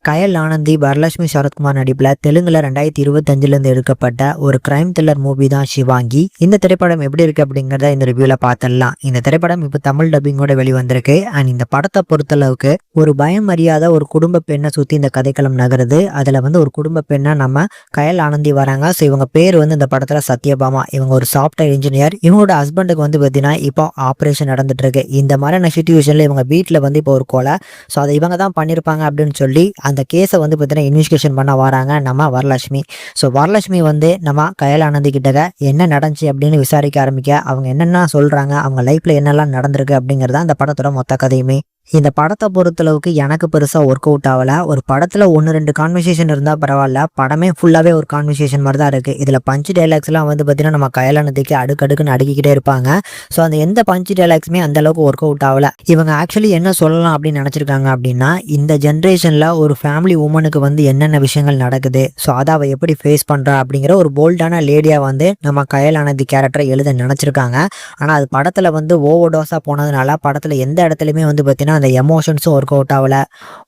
கயல் ஆனந்தி, வரலட்சுமி சரத்குமார் நடிப்பில் தெலுங்குல 2025 எடுக்கப்பட்ட ஒரு கிரைம் த்ரில்லர் மூவி தான் சிவாங்கி. இந்த திரைப்படம் எப்படி இருக்கு அப்படிங்கிறத இந்த ரிவ்யூல பார்த்துடலாம். இந்த திரைப்படம் இப்போ தமிழ் டப்பிங்கோட வெளிவந்திருக்கு. அண்ட் இந்த படத்தை பொறுத்தளவுக்கு ஒரு பயம் அறியாத ஒரு குடும்ப பெண்ணை சுற்றி இந்த கதைக்களம் நகருது. அதில் ஒரு குடும்ப பெண்ணை நம்ம கயல் ஆனந்தி வராங்க. ஸோ இவங்க பேர் இந்த படத்தில் சத்யபாமா. இவங்க ஒரு சாஃப்ட்வேர் இன்ஜினியர். இவங்களோட ஹஸ்பண்டுக்கு பார்த்தீங்கன்னா இப்போ ஆப்ரேஷன் நடந்துட்டு இருக்கு. இந்த மாதிரியான சுச்சுவேஷனில் இவங்க வீட்டில் இப்போ ஒரு கொலை. ஸோ அதை இவங்க தான் பண்ணியிருப்பாங்க அப்படின்னு சொல்லி அந்த கேஸை பார்த்தீங்கன்னா இன்வெஸ்டிகேஷன் பண்ண வராங்க நம்ம வரலட்சுமி. ஸோ வரலட்சுமி நம்ம கயல் ஆனந்தி கிட்ட என்ன நடந்துச்சு அப்படின்னு விசாரிக்க ஆரம்பிக்க அவங்க என்னென்ன சொல்றாங்க, அவங்க லைஃப்ல என்னெல்லாம் நடந்திருக்கு அப்படிங்கிறதா அந்த படத்தோட மொத்த கதையுமே. இந்த படத்தை பொறுத்தளவுக்கு எனக்கு பெருசா ஒர்க் அவுட் ஆகல. ஒரு படத்துல 1-2 கான்வர்சேஷன் இருந்தா பரவாயில்ல, படமே ஃபுல்லாவே ஒரு கான்வர்சேஷன் மாதிரி தான் இருக்கு. இதுல பஞ்ச் டைலாக்ஸ் எல்லாம் பார்த்தீங்கன்னா நம்ம கயல் ஆனந்திக்கு அடுக்கடுக்குன்னு அடுக்கிக்கிட்டே இருப்பாங்க. ஸோ அந்த எந்த பஞ்ச் டைலாக்ஸுமே அந்த அளவுக்கு ஒர்க் அவுட் ஆகல. இவங்க ஆக்சுவலி என்ன சொல்லலாம் அப்படின்னு நினைச்சிருக்காங்க அப்படின்னா, இந்த ஜென்ரேஷன்ல ஒரு ஃபேமிலி உமனுக்கு என்னென்ன விஷயங்கள் நடக்குது, ஸோ அதை அவ எப்படி ஃபேஸ் பண்றா அப்படிங்கிற ஒரு போல்டான லேடியா நம்ம கயல் ஆனந்தி கேரக்டரை எழுத நினைச்சிருக்காங்க. ஆனா அது படத்துல ஓவர் டோஸா போனதுனால படத்துல எந்த இடத்துலயுமே பார்த்தீங்கன்னா அந்த எமோஷன்ஸும் ஒர்க் அவுட் ஆகல.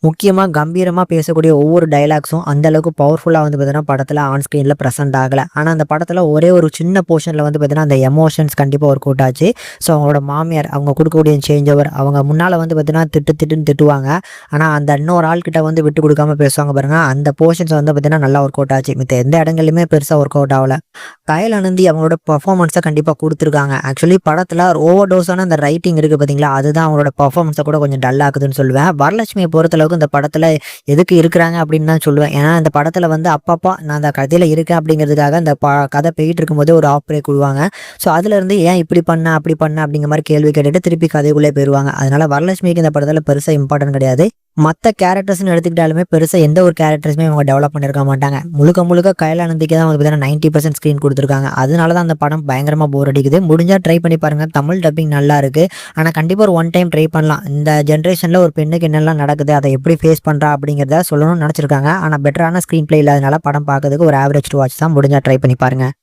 முக்கியமாக கம்பீரமாக பேசக்கூடிய ஒவ்வொரு டைலாக்ஸும் அந்த அளவுக்கு பவர்ஃபுல்லாக பார்த்தீங்கன்னா படத்தில் ஆன் ஸ்க்ரீனில் ப்ரெசென்ட் ஆகலை. ஆனால் அந்த படத்தில் ஒரே ஒரு சின்ன போர்ஷனில் பார்த்தீங்கன்னா அந்த எமோஷன்ஸ் கண்டிப்பாக ஒர்க் அவுட் ஆச்சு. ஸோ அவங்களோட மாமியார் அவங்க கொடுக்கக்கூடிய சேஞ்ச் ஓவர், அவங்க முன்னால் பார்த்தீங்கன்னா திட்டுன்னு திட்டுவாங்க. ஆனால் அந்த இன்னொரு ஆள்கிட்ட விட்டு கொடுக்காம பேசுவாங்க பாருங்க, அந்த போர்ஷன்ஸ் பார்த்தீங்கன்னா நல்லா ஒர்க் அவுட் ஆச்சு. மித்த எந்த இடங்கள்லையுமே பெருசாக ஒர்க் அவுட் ஆகலை. கயல் ஆனந்தி அவங்களோட பர்ஃபார்மன்ஸை கண்டிப்பாக கொடுத்துருக்காங்க. ஆக்சுவலி படத்தில் ஓவர் டோஸான அந்த ரைட்டிங் இருக்குது பார்த்தீங்களா, அதுதான் அவங்களோட பர்ஃபார்மன்ஸை கூட கொஞ்சம் டல்லாக்குதுன்னு சொல்லுவேன். வரலட்சுமியை பொறுத்தளவுக்கு இந்த படத்தில் எதுக்கு இருக்கிறாங்க அப்படின்னு தான் சொல்லுவேன். ஏன்னா இந்த படத்தில் அப்பப்பா நான் அந்த கதையில் இருக்கேன் அப்படிங்கிறதுக்காக அந்த கதை போயிட்டு இருக்கும்போதே ஒரு ஆஃப் பிரேக் விடுவாங்க. ஸோ அதுலேருந்து ஏன் இப்படி பண்ண அப்படி பண்ண அப்படிங்கிற மாதிரி கேள்வி கேட்டுட்டு திருப்பி கதைக்குள்ளே போயிடுவாங்க. அதனால வரலட்சுமிக்கு இந்த படத்தில் பெருசாக இம்பார்ட்டன்ட் கிடையாது. மற்ற கேரக்டர்ஸ்னு எடுத்துக்கிட்டாலுமே பெருசாக எந்த ஒரு கேரக்டர்ஸுமே அவங்க டெவலப் பண்ணியிருக்க மாட்டாங்க. முழுக்க கயல் ஆனந்திக்கு தான் பார்த்தீங்கன்னா 90% ஸ்க்ரீன் கொடுத்துருக்காங்க. அதனால தான் அந்த படம் பயங்கரமாக போர் அடிக்குது. முடிஞ்சால் ட்ரை பண்ணி பாருங்கள். தமிழ் டப்பிங் நல்லா இருக்குது. ஆனால் கண்டிப்பாக ஒரு ஒன் டைம் ட்ரை பண்ணலாம். இந்த ஜென்ரேஷனில் ஒரு பெண்ணுக்கு என்னெல்லாம் நடக்குது, அதை எப்படி ஃபேஸ் பண்ணுறா அப்படிங்கிறத சொல்லணும்னு நினச்சிருக்காங்க. ஆனால் பெட்டரான ஸ்க்ரீன் பிளே இல்லாதனால படம் பார்க்கறதுக்கு ஒரு ஆவரேஜ் டு வாட்ச் தான். முடிஞ்சால் ட்ரை பண்ணி பாருங்கள்.